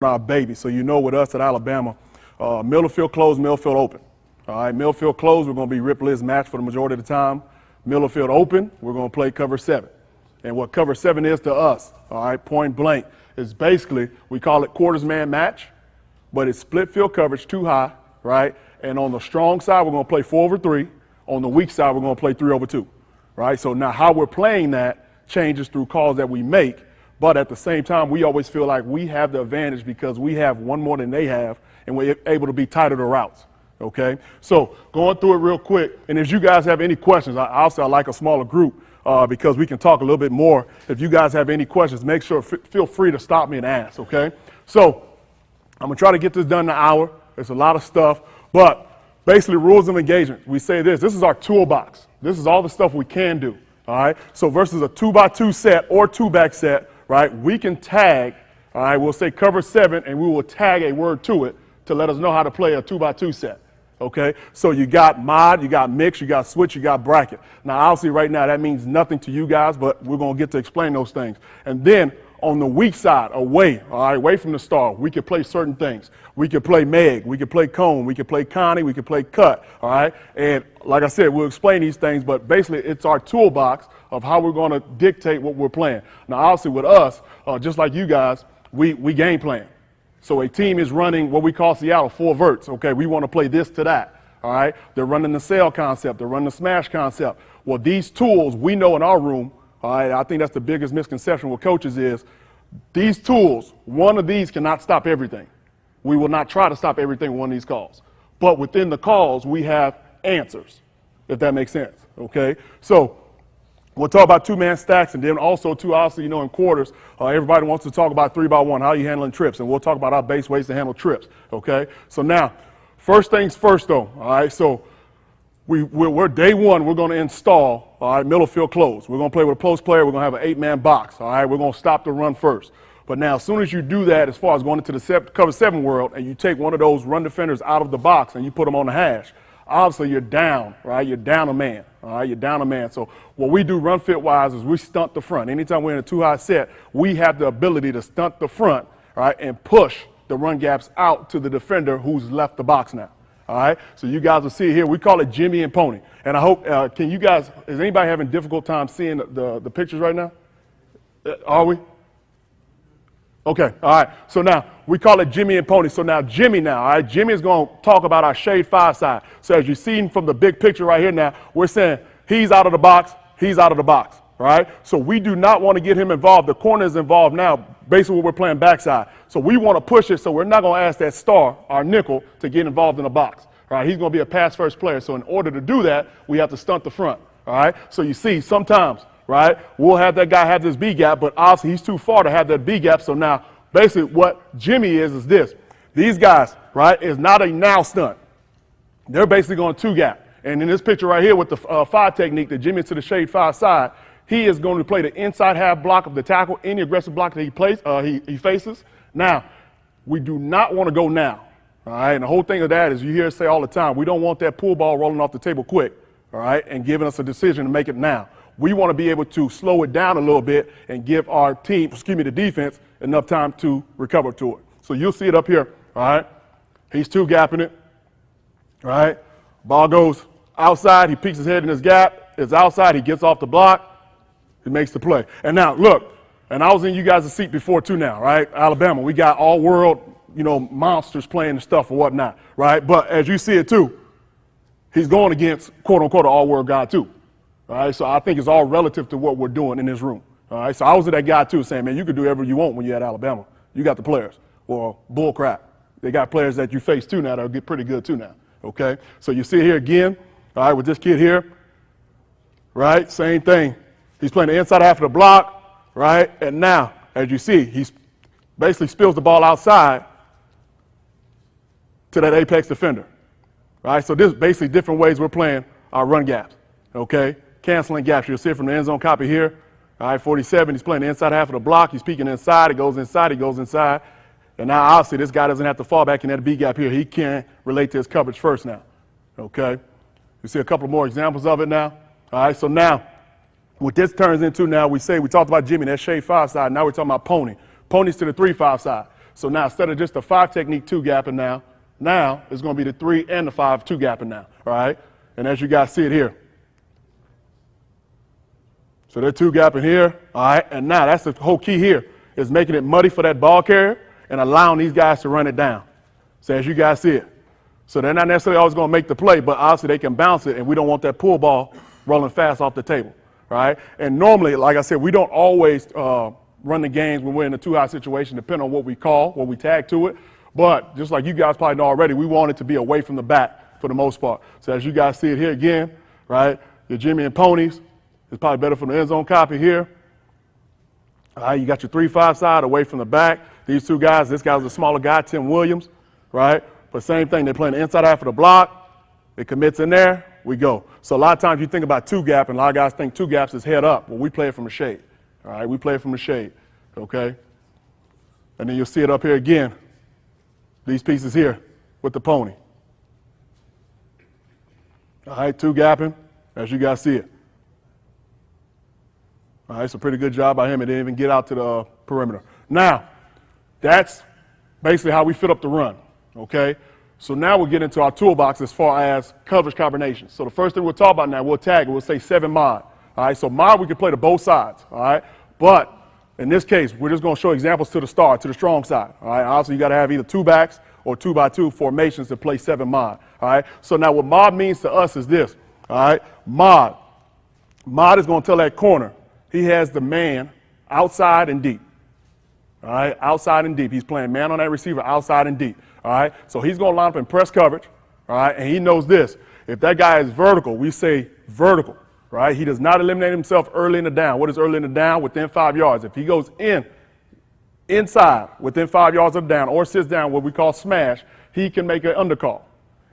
our baby. So you know with us at Alabama, middle field closed, middle field open. All right, middle field closed, we're going to be Ripley's match for the majority of the time. Middle field open, we're going to play cover 7. And what cover 7 is to us, all right, point blank, is basically, we call it quarters man match, but it's split field coverage too high, right? And on the strong side, we're going to play 4 over 3. On the weak side, we're going to play 3 over 2, right? So now how we're playing that changes through calls that we make. But at the same time, we always feel like we have the advantage because we have one more than they have, and we're able to be tighter to routes, okay? So going through it real quick, and if you guys have any questions, I like a smaller group because we can talk a little bit more. If you guys have any questions, make sure, feel free to stop me and ask, okay? So I'm going to try to get this done in an hour. There's a lot of stuff, but basically rules of engagement. We say this is our toolbox. This is all the stuff we can do, all right? So versus a 2x2 set or 2-back set, right, we can tag, all right, we'll say cover 7, and we will tag a word to it to let us know how to play a 2x2 set, okay? So you got mod, you got mix, you got switch, you got bracket. Now, obviously, right now, that means nothing to you guys, but we're going to get to explain those things. And then on the weak side, away, all right, away from the star, we can play certain things. We can play Meg, we can play Cone, we can play Connie, we can play Cut, all right? And like I said, we'll explain these things, but basically it's our toolbox of how we're going to dictate what we're playing. Now, obviously with us, just like you guys, we game plan. So a team is running what we call Seattle 4 verts, okay? We want to play this to that, all right? They're running the sail concept, they're running the smash concept. Well, these tools we know in our room, all right, I think that's the biggest misconception with coaches is these tools, one of these cannot stop everything. We will not try to stop everything with one of these calls. But within the calls, we have answers, if that makes sense, okay? So we'll talk about 2-man stacks, and then also, too, obviously, you know, in quarters, everybody wants to talk about 3x1, how you handling trips, and we'll talk about our base ways to handle trips, okay? So now, first things first, though, all right? So we're day one, we're going to install, all right, middle field close. We're going to play with a post player. We're going to have an 8-man box, all right? We're going to stop the run first. But now, as soon as you do that, as far as going into the cover 7 world, and you take one of those run defenders out of the box and you put them on the hash, obviously you're down, right? You're down a man, all right? You're down a man. So what we do run fit-wise is we stunt the front. Anytime we're in a 2-high set, we have the ability to stunt the front, all right, and push the run gaps out to the defender who's left the box now. All right, so you guys will see here. We call it Jimmy and Pony. And I hope, can you guys, is anybody having a difficult time seeing the pictures right now? Are we? Okay, all right. So now we call it Jimmy and Pony. So now Jimmy all right, Jimmy is going to talk about our shade 5 side. So as you see from the big picture right here now, we're saying he's out of the box, he's out of the box. All right, so we do not want to get him involved. The corner is involved now, basically we're playing backside. So we want to push it, so we're not going to ask that star, our nickel, to get involved in the box. All right, he's going to be a pass-first player. So in order to do that, we have to stunt the front. All right, so you see sometimes, right, we'll have that guy have this B gap, but obviously he's too far to have that B gap. So now basically what Jimmy is this. These guys, right, is not a now stunt. They're basically going 2 gap. And in this picture right here with the 5 technique, the Jimmy to the shade 5 side, he is going to play the inside half block of the tackle, any aggressive block that he plays, he faces. Now, we do not want to go now, all right? And the whole thing of that is you hear us say all the time, we don't want that pool ball rolling off the table quick, all right, and giving us a decision to make it now. We want to be able to slow it down a little bit and give our team, the defense, enough time to recover to it. So you'll see it up here, all right? He's 2-gapping it, all right? Ball goes outside, he peeks his head in his gap, it's outside, he gets off the block. It makes the play. And now, look, and I was in you guys' seat before too now, right? Alabama, we got all world, you know, monsters playing and stuff or whatnot, right? But as you see it too, he's going against, quote unquote, an all world guy too, all right? So I think it's all relative to what we're doing in this room, all right? So I was that guy too saying, man, you can do whatever you want when you're at Alabama. You got the players. Well, bull crap. They got players that you face too now that'll get pretty good too now, okay? So you see here again, all right, with this kid here, right? Same thing. He's playing the inside half of the block, right? And now, as you see, he basically spills the ball outside to that apex defender, right? So this is basically different ways we're playing our run gaps, okay? Canceling gaps. You'll see it from the end zone copy here. All right, 47, he's playing the inside half of the block. He's peeking inside. He goes inside. He goes inside. And now, obviously, this guy doesn't have to fall back in that B gap here. He can relate to his coverage first now, okay? You see a couple more examples of it now. All right, so now, what this turns into now, we talked about Jimmy, that shade 5 side. Now we're talking about Pony. Pony's to the 3-5 side. So now instead of just the 5 technique 2 gapping now it's going to be the 3 and the 5 2 gapping now, all right? And as you guys see it here. So they're 2 gapping here, all right? And now that's the whole key here, is making it muddy for that ball carrier and allowing these guys to run it down. So as you guys see it. So they're not necessarily always going to make the play, but obviously they can bounce it, and we don't want that pull ball rolling fast off the table, right? And normally, like I said, we don't always run the games when we're in a 2 high situation, depending on what we call, what we tag to it. But just like you guys probably know already, we want it to be away from the back for the most part. So as you guys see it here again, right, your Jimmy and Ponies is probably better for the end zone copy here. All right, you got your 3-5 side away from the back. These 2 guys, this guy's a smaller guy, Tim Williams, right? But same thing, they're playing the inside half of the block. It commits in there, we go. So a lot of times you think about 2 gap, and a lot of guys think 2 gaps is head up. Well, we play it from the shade. All right, we play it from the shade, okay? And then you'll see it up here again, these pieces here with the pony. All right, 2 gapping, as you guys see it. All right, it's a pretty good job by him. It didn't even get out to the perimeter. Now, that's basically how we fit up the run, okay? So now we'll get into our toolbox as far as coverage combinations. So the first thing we'll talk about now, we'll tag it. We'll say 7 mod. All right, so mod we can play to both sides, all right? But in this case, we're just going to show examples to the star, to the strong side, all right? Obviously, you got to have either 2 backs or 2x2 formations to play 7 mod, all right? So now what mod means to us is this, all right? Mod is going to tell that corner he has the man outside and deep, all right? Outside and deep. He's playing man on that receiver outside and deep, all right? So he's going to line up in press coverage, all right? And he knows this. If that guy is vertical, we say vertical, right? He does not eliminate himself early in the down. What is early in the down? Within 5 yards. If he goes inside, within 5 yards of the down, or sits down, what we call smash, he can make an undercall.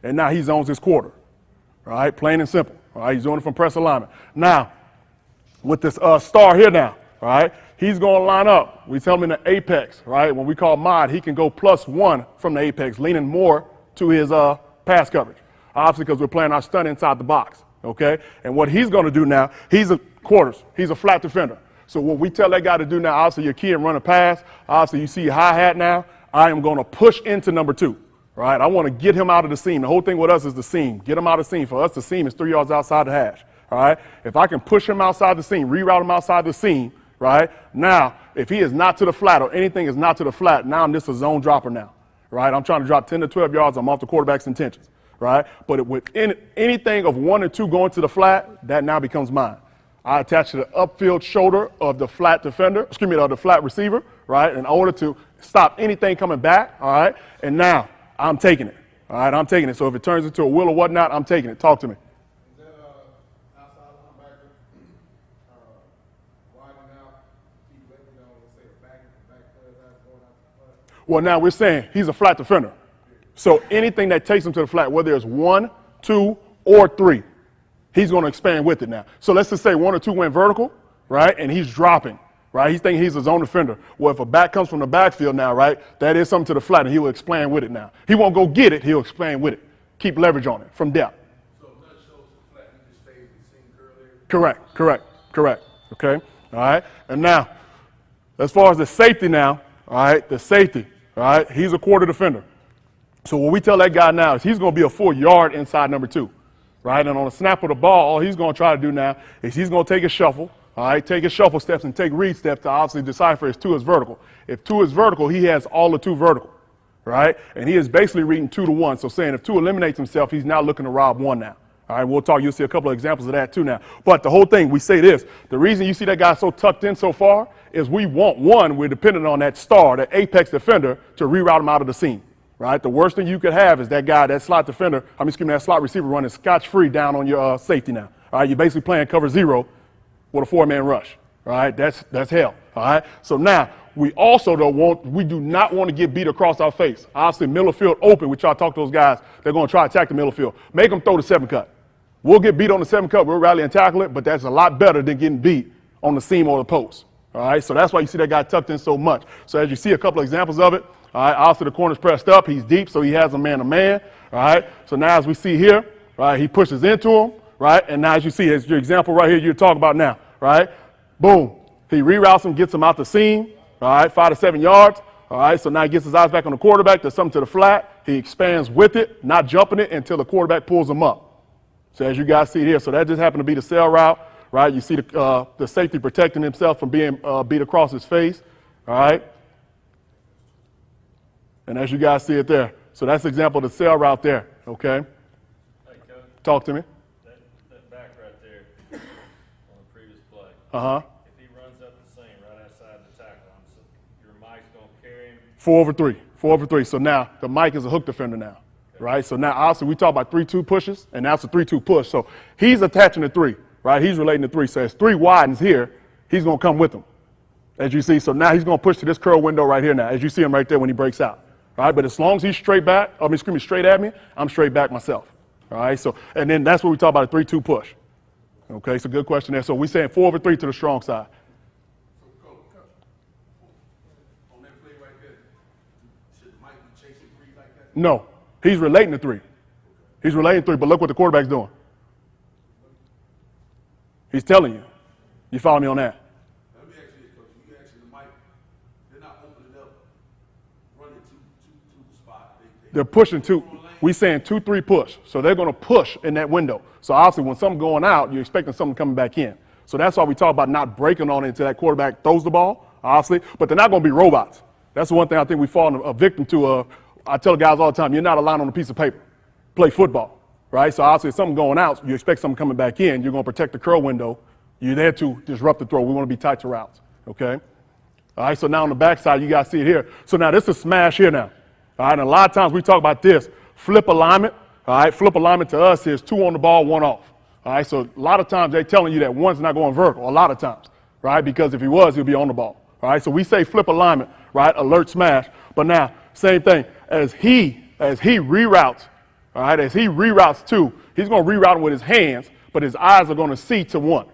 And now he zones his quarter, all right? Plain and simple, all right? He's doing it from press alignment. Now, with this star here now, all right, he's going to line up. We tell him in the apex, right? When we call mod, he can go +1 from the apex, leaning more to his pass coverage, obviously because we're playing our stunt inside the box, okay? And what he's going to do now, he's a quarters. He's a flat defender. So what we tell that guy to do now, obviously your key and run a pass, obviously you see your hi-hat now, I am going to push into number 2, right? I want to get him out of the seam. The whole thing with us is the seam. Get him out of the seam. For us, the seam is 3 yards outside the hash. All right, if I can push him outside the seam, reroute him outside the seam, right? Now, if he is not to the flat or anything is not to the flat, now I'm just a zone dropper now, right? I'm trying to drop 10 to 12 yards. I'm off the quarterback's intentions, right? But with anything of 1 and 2 going to the flat, that now becomes mine. I attach to the upfield shoulder of the flat defender, of the flat receiver, right, in order to stop anything coming back, all right? And now I'm taking it, all right? I'm taking it. So if it turns into a wheel or whatnot, I'm taking it. Talk to me. Well, now we're saying he's a flat defender. So anything that takes him to the flat, whether it's 1, 2, or 3, he's going to expand with it now. So let's just say 1 or 2 went vertical, right, and he's dropping, right? He's thinking he's a zone defender. Well, if a back comes from the backfield now, right, that is something to the flat, and he will expand with it now. He won't go get it. He'll expand with it. Keep leverage on it from depth. So if that shows the flat, he just stays in the seam curl there? Correct. Okay, all right. And now, as far as the safety now, all right, the safety. All right, he's a quarter defender. So what we tell that guy now is he's going to be a 4 yard inside number 2, right? And on the snap of the ball, all he's going to try to do now is he's going to take a shuffle, all right, take his shuffle steps and take read steps to obviously decipher if 2 is vertical. If 2 is vertical, he has all the 2 vertical, right? And he is basically reading 2 to 1. So saying if 2 eliminates himself, he's now looking to rob 1 now. All right, we'll talk. You'll see a couple of examples of that too now. But the whole thing, we say this. The reason you see that guy so tucked in so far is we want, one, we're dependent on that star, that apex defender, to reroute him out of the seam, right? The worst thing you could have is that guy, that slot defender, that slot receiver running scotch-free down on your safety now. All right, you're basically playing cover 0 with a 4-man rush. All right, that's hell. All right, so now we also we do not want to get beat across our face. Obviously, middle field open, which y'all talk to those guys, they're going to try to attack the middle field. Make them throw the 7 cut. We'll get beat on the 7 cut, we'll rally and tackle it, but that's a lot better than getting beat on the seam or the post. All right, so that's why you see that guy tucked in so much. So as you see a couple of examples of it, all right, obviously the corner's pressed up, he's deep, so he has a man-to-man, all right? So now as we see here, right, he pushes into him, right? And now as you see, it's your example right here you're talking about now, right? Boom, he reroutes him, gets him out the seam, all right, 5 to 7 yards. All right, so now he gets his eyes back on the quarterback. There's something to the flat. He expands with it, not jumping it until the quarterback pulls him up. So as you guys see here, so that just happened to be the sail route, right? You see the safety protecting himself from being beat across his face, all right? And as you guys see it there. So that's an example of the sail route there, okay? Hey, Coach. Talk to me. That back right there on the previous play. Uh-huh. If he runs up the seam right outside the tackle line, so your Mike's going to carry him. 4 over 3. 4 over 3. So now the Mike is a hook defender now, right? So now obviously we talk about 3-2 pushes, and that's a 3-2 push. So he's attaching the 3, right? He's relating the 3. So as 3 widens here, he's going to come with him, as you see. So now he's going to push to this curl window right here now, as you see him right there when he breaks out. All right, but as long as he's straight back, screaming straight at me, I'm straight back myself. All right, so, and then that's what we talk about, a 3-2 push. Okay, so good question there. So we're saying 4 over 3 to the strong side. So, Coach, on that play right there, should Mike be chasing 3 like that? No, he's relating the 3. He's relating 3, but look what the quarterback's doing. He's telling you. You follow me on that? Let me ask you this, Coach. You asking the Mike, they're not opening up, running two spot. They're pushing 2. We saying 2-3 push. So they're going to push in that window. So obviously when something's going out, you're expecting something coming back in. So that's why we talk about not breaking on it until that quarterback throws the ball, obviously. But they're not going to be robots. That's the one thing I think we fall a victim to. I tell guys all the time, you're not a line on a piece of paper. Play football, right? So obviously if something going out, you expect something coming back in. You're going to protect the curl window. You're there to disrupt the throw. We want to be tight to routes, okay? All right, so now on the backside, you guys see it here. So now this is smash here now. All right, and a lot of times we talk about this. Flip alignment, all right? Flip alignment to us is 2 on the ball, 1 off. All right, so a lot of times they're telling you that 1's not going vertical, a lot of times, right? Because if he was, he'll be on the ball. All right, so we say flip alignment, right? Alert smash. But now, same thing, as he reroutes, all right, as he reroutes 2, he's going to reroute him with his hands, but his eyes are going to see to 1.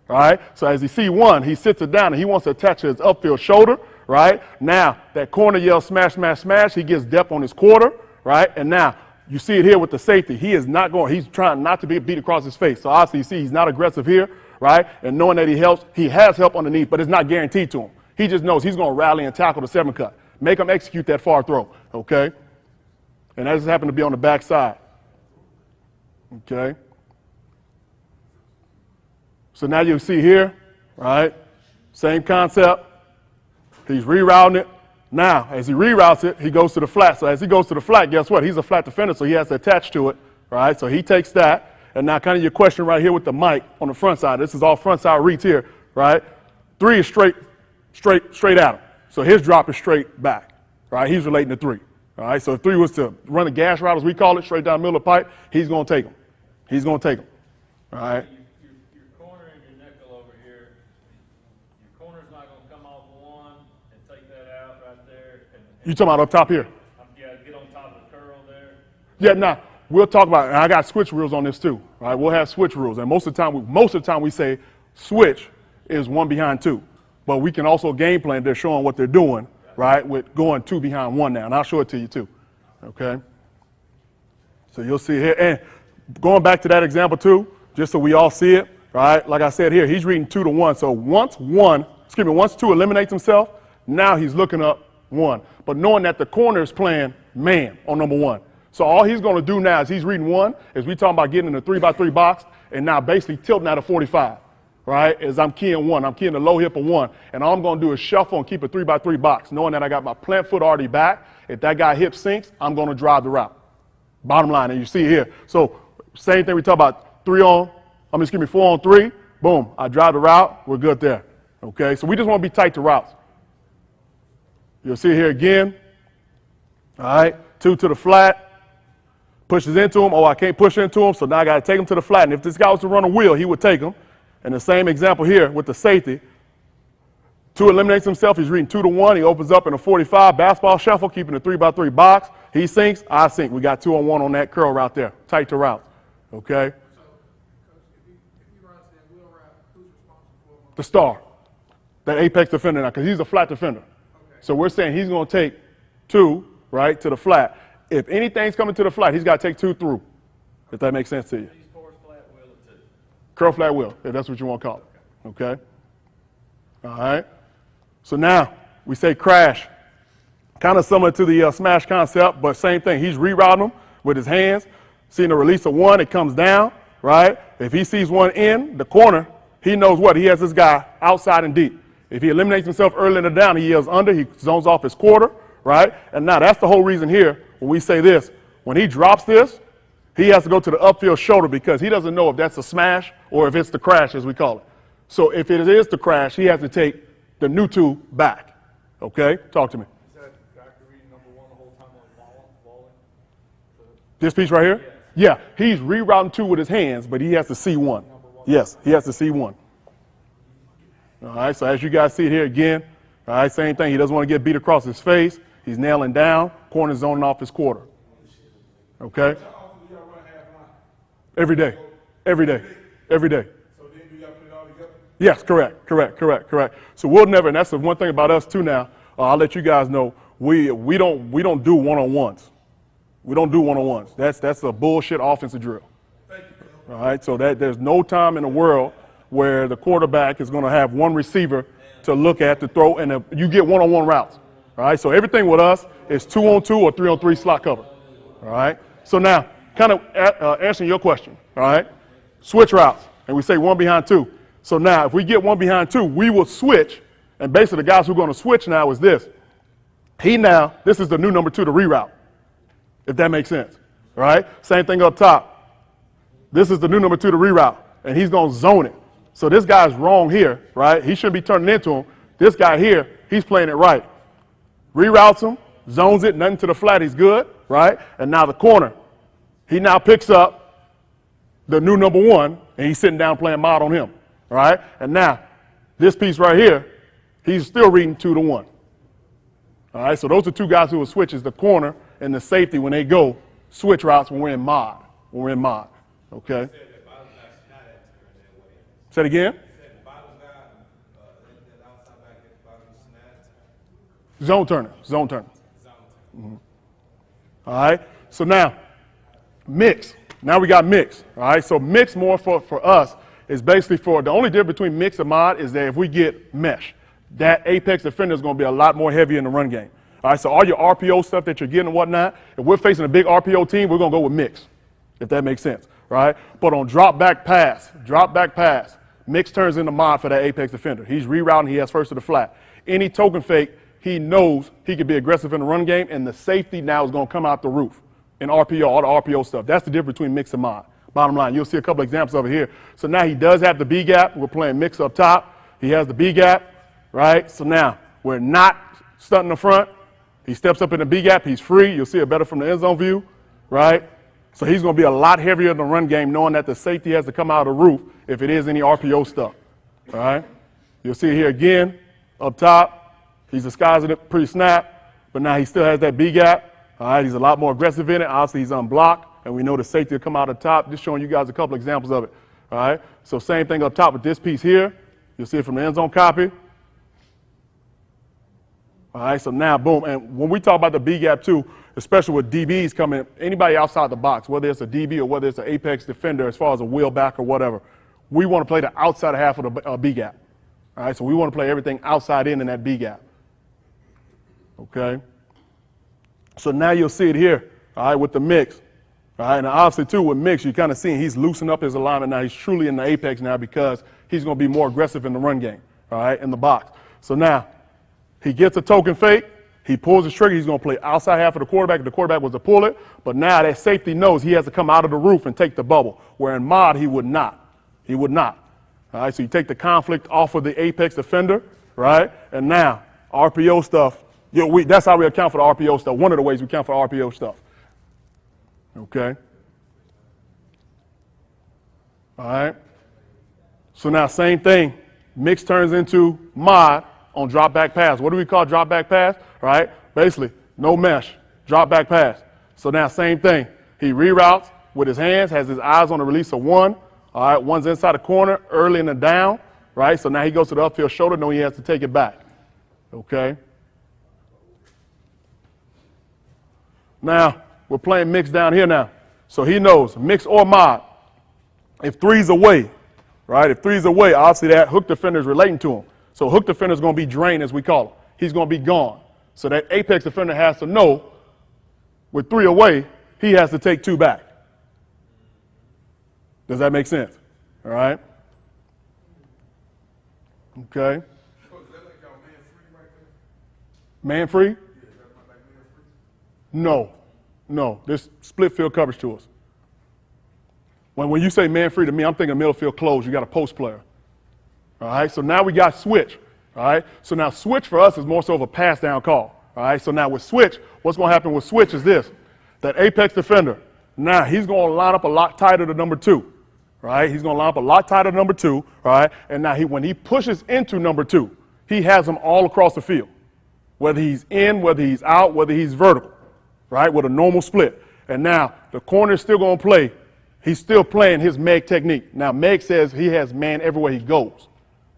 All right, so as he sees 1, he sits it down and he wants to attach to his upfield shoulder, right? Now, that corner yells smash, smash, smash. He gets depth on his quarter, right? And now, you see it here with the safety. He is not going, he's trying not to be beat across his face. So obviously, you see he's not aggressive here, right? And knowing that he has help underneath, but it's not guaranteed to him. He just knows he's going to rally and tackle the 7 cut. Make him execute that far throw, okay? And that just happened to be on the backside, okay? So now you see here, right? Same concept. He's rerouting it. Now, as he reroutes it, he goes to the flat. So as he goes to the flat, guess what? He's a flat defender, so he has to attach to it, right? So he takes that. And now kind of your question right here with the mic on the front side. This is all front side reads here, right? 3 is straight at him. So his drop is straight back, right? He's relating to 3, all right? So if 3 was to run a gas route, as we call it, straight down the middle of the pipe, he's going to take him. He's going to take him, all right? You talking about up top here? Yeah, get on top of the curl there. Yeah, nah. We'll talk about it. And I got switch rules on this too. All right, we'll have switch rules, and most of the time we say switch is 1 behind 2, but we can also game plan. They're showing what they're doing, right? With going 2 behind 1 now, and I'll show it to you too. Okay. So you'll see here, and going back to that example too, just so we all see it, right? Like I said here, he's reading 2 to 1. So once 2 eliminates himself, now he's looking up 1. But knowing that the corner is playing man on number 1. So all he's going to do now is he's reading 1, is we talking about getting in the 3x3 box and now basically tilting out a 45, right? As I'm keying 1. I'm keying the low hip of 1. And all I'm going to do is shuffle and keep a 3x3 box, knowing that I got my plant foot already back. If that guy hip sinks, I'm going to drive the route. Bottom line, and you see here. So same thing we talk about 4 on 3. Boom, I drive the route. We're good there. Okay, so we just want to be tight to routes. You'll see here again. All right, 2 to the flat. Pushes into him. Oh, I can't push into him, so now I got to take him to the flat. And if this guy was to run a wheel, he would take him. And the same example here with the safety. 2 eliminates himself. He's reading 2 to 1. He opens up in a 45. Basketball shuffle, keeping a 3x3 box. He sinks. I sink. We got 2 on 1 on that curl route there. Tight to route. Okay? So, Coach, if he runs that wheel route, who's responsible for him? The star. That apex defender now, because he's a flat defender. So we're saying he's going to take 2, right, to the flat. If anything's coming to the flat, he's got to take 2 through, if that makes sense to you. He's forced flat wheel at 2. Curl flat wheel, if that's what you want to call it. Okay? All right? So now we say crash. Kind of similar to the smash concept, but same thing. He's rerouting them with his hands. Seeing the release of one, it comes down, right? If he sees one in the corner, he knows what? He has this guy outside and deep. If he eliminates himself early in the down, he yells under, he zones off his quarter, right? And now that's the whole reason here when we say this. When he drops this, he has to go to the upfield shoulder because he doesn't know if that's a smash or if it's the crash, as we call it. So if it is the crash, he has to take the new two back. Okay? Talk to me. Is that Dr. Reed number one the whole time on balling? This piece right here? Yeah. He's rerouting two with his hands, but he has to see one. Yes, he has to see one. All right, so as you guys see it here again, all right, same thing. He doesn't want to get beat across his face. He's nailing down, corner zoning off his quarter. Okay? Every day. Every day. Every day. So then you got to put it all together? Yes, correct. So we'll never, and that's the one thing about us too now, I'll let you guys know, we don't do one-on-ones. We don't do one-on-ones. That's a bullshit offensive drill. All right, so there's no time in the world where the quarterback is going to have one receiver to look at to throw, and you get one-on-one routes. All right, so everything with us is 2-on-2 or 3-on-3 slot cover. All right, so now, kind of answering your question, all right, switch routes, and we say one behind two. So now, if we get one behind two, we will switch, and basically the guys who are going to switch now is this. This is the new number two to reroute, if that makes sense. All right, same thing up top. This is the new number two to reroute, and he's going to zone it. So this guy's wrong here, right? He shouldn't be turning into him. This guy here, he's playing it right. Reroutes him, zones it, nothing to the flat, he's good, right? And now the corner, he now picks up the new number one, and he's sitting down playing mod on him, right? And now this piece right here, he's still reading 2-1. All right, so those are two guys who will switch, is the corner and the safety when they go switch routes when we're in mod. Okay. Say it again. Zone turner. Mm-hmm. All right. So now, mix. Now we got mix. All right. So mix more for us is basically the only difference between mix and mod is that if we get mesh, that apex defender is going to be a lot more heavy in the run game. All right. So all your RPO stuff that you're getting and whatnot, if we're facing a big RPO team, we're going to go with mix, if that makes sense. Right. But on drop back pass, mix turns into mod for that apex defender. He's rerouting. He has first to the flat. Any token fake, he knows he could be aggressive in the run game, and the safety now is going to come out the roof in RPO, all the RPO stuff. That's the difference between mix and mod. Bottom line, you'll see a couple examples of it here. So now he does have the B gap. We're playing mix up top. He has the B gap, right? So now we're not stunting the front. He steps up in the B gap. He's free. You'll see it better from the end zone view, right? So he's going to be a lot heavier in the run game, knowing that the safety has to come out of the roof if it is any RPO stuff. All right? You'll see it here again, up top. He's disguising it pre-snap, but now he still has that B gap. All right? He's a lot more aggressive in it. Obviously, he's unblocked, and we know the safety will come out of the top. Just showing you guys a couple examples of it. All right? So same thing up top with this piece here. You'll see it from the end zone copy. All right? So now, boom. And when we talk about the B gap, too, especially with DBs coming, anybody outside the box, whether it's a DB or whether it's an apex defender as far as a wheel back or whatever, we want to play the outside half of the B gap. All right, so we want to play everything outside in that B gap. Okay? So now you'll see it here, all right, with the mix. All right, and obviously, too, with mix, you're kind of seeing he's loosened up his alignment now. He's truly in the apex now because he's going to be more aggressive in the run game, all right, in the box. So now he gets a token fake. He pulls his trigger. He's going to play outside half of the quarterback. The quarterback was to pull it, but now that safety knows he has to come out of the roof and take the bubble, where in mod he would not. He would not. All right, so you take the conflict off of the apex defender, right? And now RPO stuff, that's how we account for the RPO stuff. One of the ways we account for RPO stuff. Okay? All right? So now same thing. Mix turns into mod on drop back pass. What do we call drop back pass? Right? Basically, no mesh, drop back pass. So now same thing. He reroutes with his hands, has his eyes on the release of one. All right, one's inside the corner, early in the down, right? So now he goes to the upfield shoulder, knowing he has to take it back. Okay? Now, we're playing mix down here now. So he knows, mix or mod. If three's away, right? If three's away, obviously that hook defender is relating to him. So hook defender is going to be drained, as we call it. He's going to be gone. So that apex defender has to know with 3 away, he has to take 2 back. Does that make sense? All right? Okay. Coach, is that like y'all man free right there? Man free? Yeah, is that like man free? No. No. This split field coverage to us. When you say man free to me, I'm thinking middle field close. You got a post player. All right? So now we got switch. All right? So now switch for us is more so of a pass down call. All right? So now with switch, what's going to happen with switch is this. That apex defender, now he's going to line up a lot tighter to number 2. Right? He's going to line up a lot tighter to number 2. Right? And now when he pushes into number 2, he has them all across the field. Whether he's in, whether he's out, whether he's vertical. Right? With a normal split. And now the corner is still going to play. He's still playing his Meg technique. Now, Meg says he has man everywhere he goes,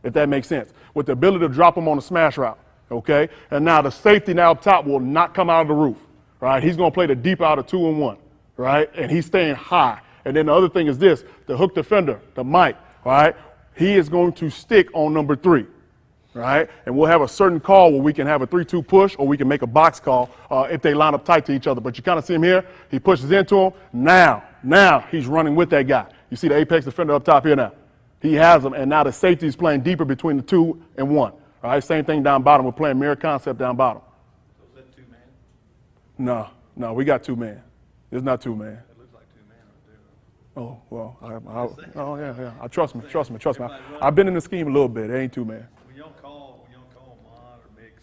if that makes sense, with the ability to drop him on a smash route, okay? And now the safety now up top will not come out of the roof, right? He's going to play the deep out of 2 and 1, right? And he's staying high. And then the other thing is this, the hook defender, the Mike, right? He is going to stick on number 3, right? And we'll have a certain call where we can have a 3-2 push or we can make a box call if they line up tight to each other. But you kind of see him here. He pushes into him. Now he's running with that guy. You see the apex defender up top here now. He has him, and now the safety is playing deeper between the 2 and 1. All right, same thing down bottom. We're playing mirror concept down bottom. So is that 2 man? No, we got 2 man. It's not 2 man. It looks like 2 man right there. Oh, well, oh yeah. Trust me. I've been in the scheme a little bit. It ain't 2 man. When y'all call mod or mix,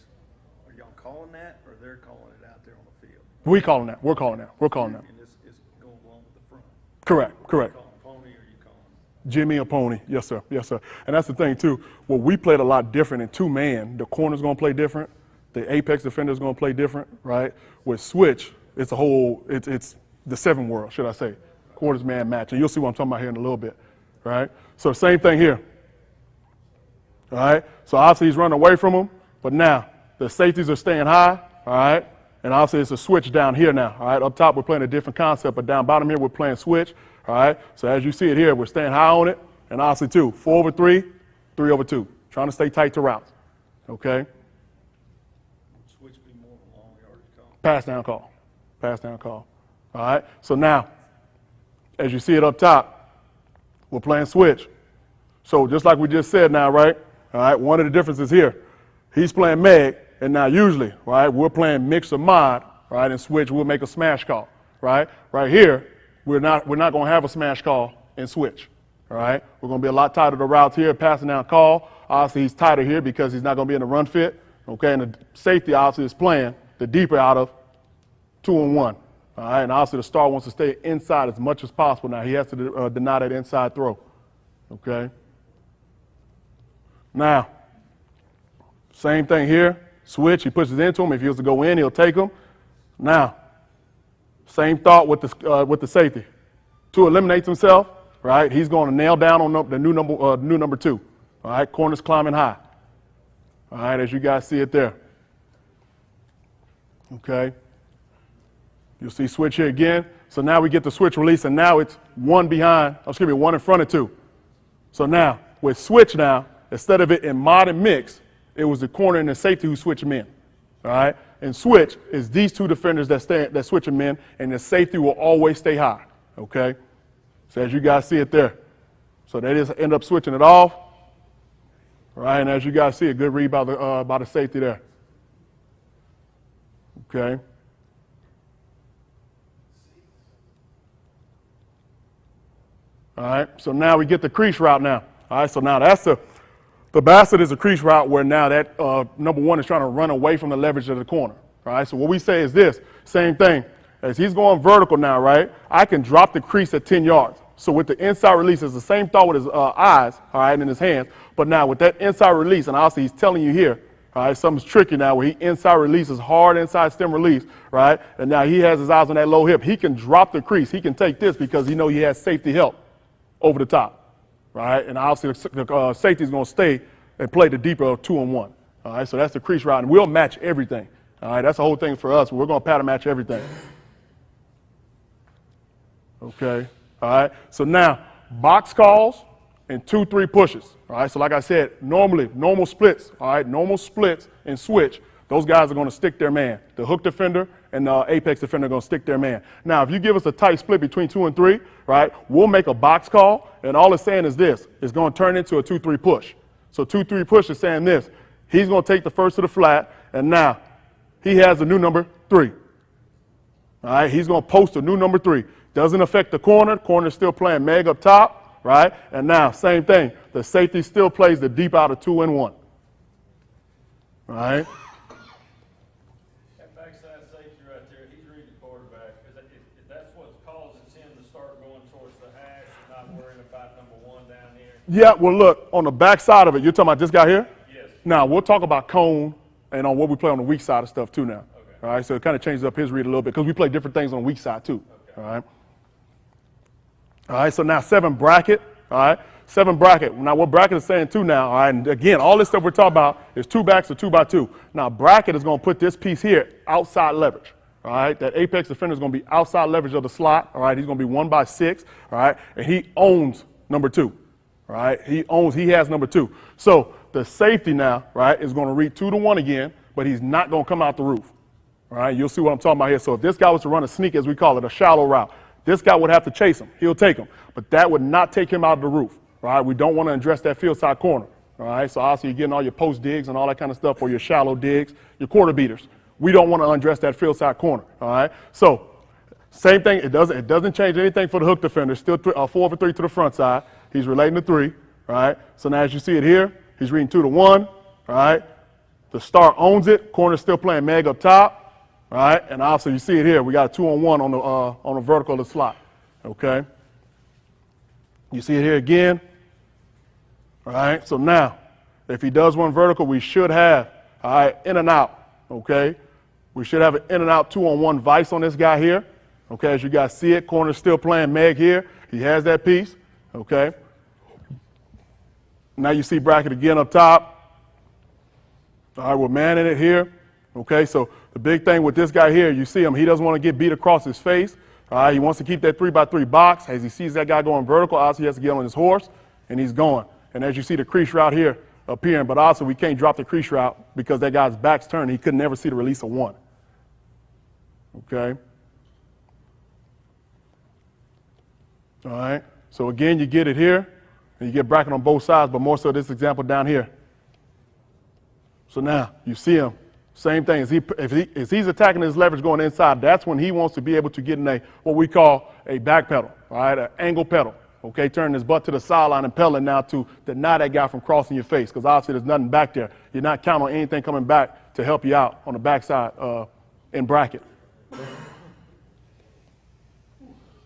are y'all calling that or they're calling it out there on the field? We're calling that. And this is going along with the front. Correct. You calling pony or you calling? Jimmy or pony. Yes, sir. And that's the thing, too. Well, we played a lot different in 2 man. The corner's going to play different. The apex defender's going to play different, right? With switch, it's the 7 world, should I say. Quarters man match. And you'll see what I'm talking about here in a little bit, right? So same thing here. All right? So obviously he's running away from him, but now the safeties are staying high, all right? And obviously it's a switch down here now, all right? Up top we're playing a different concept, but down bottom here we're playing switch, all right? So as you see it here, we're staying high on it, and obviously 2, 4 over 3, 3 over 2. Trying to stay tight to routes, okay? Switch be more of a long yardage call. Pass down call, all right? So now, as you see it up top, we're playing switch. So just like we just said now, right? All right, one of the differences here, he's playing Meg, and now usually, right, we're playing mix or mod, right, and switch, we'll make a smash call, right? Right here, we're not going to have a smash call and switch, all right? We're going to be a lot tighter to routes here, passing down call. Obviously, he's tighter here because he's not going to be in the run fit, okay? And the safety obviously is playing the deeper out of 2 and 1. All right, and obviously the star wants to stay inside as much as possible now. He has to deny that inside throw, okay? Now, same thing here. Switch, he pushes into him. If he was to go in, he'll take him. Now, same thought with the safety. 2 eliminates himself, right? He's going to nail down on the new number 2. All right, corners climbing high. All right, as you guys see it there. Okay. You'll see switch here again. So now we get the switch release, and now it's 1 in front of 2. So now, with switch now, instead of it in mod and mix, it was the corner and the safety who switch them in. All right? And switch is these 2 defenders that switch them in, and the safety will always stay high. Okay? So as you guys see it there. So they just end up switching it off. All right? And as you guys see, a good read by the safety there. Okay? All right, so now we get the crease route now. All right, so now that's the bastard is a crease route where now that number 1 is trying to run away from the leverage of the corner. All right, so what we say is this, same thing. As he's going vertical now, right, I can drop the crease at 10 yards. So with the inside release, it's the same thought with his eyes, all right, and in his hands. But now with that inside release, and obviously he's telling you here, all right, something's tricky now where he inside releases, hard inside stem release, right, and now he has his eyes on that low hip. He can drop the crease. He can take this because he knows he has safety help over the top, right? And obviously the safety is going to stay and play the deeper of 2 and 1. All right, so that's the crease route, and we'll match everything. All right, that's the whole thing for us. We're going to pattern match everything. Okay, all right. So now box calls and 2-3 pushes. All right, so like I said, normal splits. All right, normal splits and switch. Those guys are going to stick their man. The hook defender and the apex defender are going to stick their man. Now, if you give us a tight split between 2 and 3, right, we'll make a box call, and all it's saying is this. It's going to turn into a 2-3 push. So 2-3 push is saying this. He's going to take the first to the flat, and now he has a new number 3. All right, he's going to post a new number 3. Doesn't affect the corner. Corner's still playing Meg up top, right? And now, same thing. The safety still plays the deep out of 2 and 1. All right? That backside safety right there, he's reading the quarterback. Because if that's what causes him to start going towards the hash and not worrying about number 1 down here. Yeah, well, look, on the back side of it, you're talking about this guy here? Yes. Now, we'll talk about cone and on what we play on the weak side of stuff, too, now. Okay. All right, so it kind of changes up his read a little bit because we play different things on the weak side, too. Okay. All right? All right, so now 7 bracket, all right? 7 bracket. Now, what bracket is saying, too, now, all right? And again, all this stuff we're talking about is 2 backs or 2 by 2. Now, bracket is going to put this piece here outside leverage, all right? That apex defender is going to be outside leverage of the slot, all right? He's going to be 1 by 6, all right? And he owns number 2, all right? He has number 2. So the safety now, right, is going to read 2 to 1 again, but he's not going to come out the roof, all right? You'll see what I'm talking about here. So if this guy was to run a sneak, as we call it, a shallow route, this guy would have to chase him. He'll take him, but that would not take him out of the roof. All right, we don't want to address that field side corner. All right, so obviously you're getting all your post digs and all that kind of stuff, or your shallow digs, your quarter beaters. We don't want to undress that field side corner. All right, so same thing. It doesn't change anything for the hook defender. Still 4 for 3 to the front side. He's relating to 3. All right, so now as you see it here, he's reading 2 to 1. All right, the star owns it. Corner's still playing Meg up top. All right, and also you see it here. We got a 2 on 1 on the vertical of the slot. Okay, you see it here again. All right, so now, if he does one vertical, we should have, all right, in and out, okay? We should have an in and out 2 on 1 vice on this guy here, okay? As you guys see it, corner's still playing Meg here. He has that piece, okay? Now you see bracket again up top. All right, we're manning it here, okay? So the big thing with this guy here, you see him, he doesn't want to get beat across his face. All right, he wants to keep that 3 by 3 box. As he sees that guy going vertical, obviously he has to get on his horse, and he's going. And as you see the crease route here appearing, but also we can't drop the crease route because that guy's back's turned. He could never see the release of 1. Okay? All right? So again, you get it here, and you get bracket on both sides, but more so this example down here. So now you see him. Same thing. If he's attacking his leverage going inside, that's when he wants to be able to get in what we call a back pedal, all right, an angle pedal. Okay, turning his butt to the sideline and pedaling now to deny that guy from crossing your face, because obviously there's nothing back there. You're not counting on anything coming back to help you out on the backside in bracket.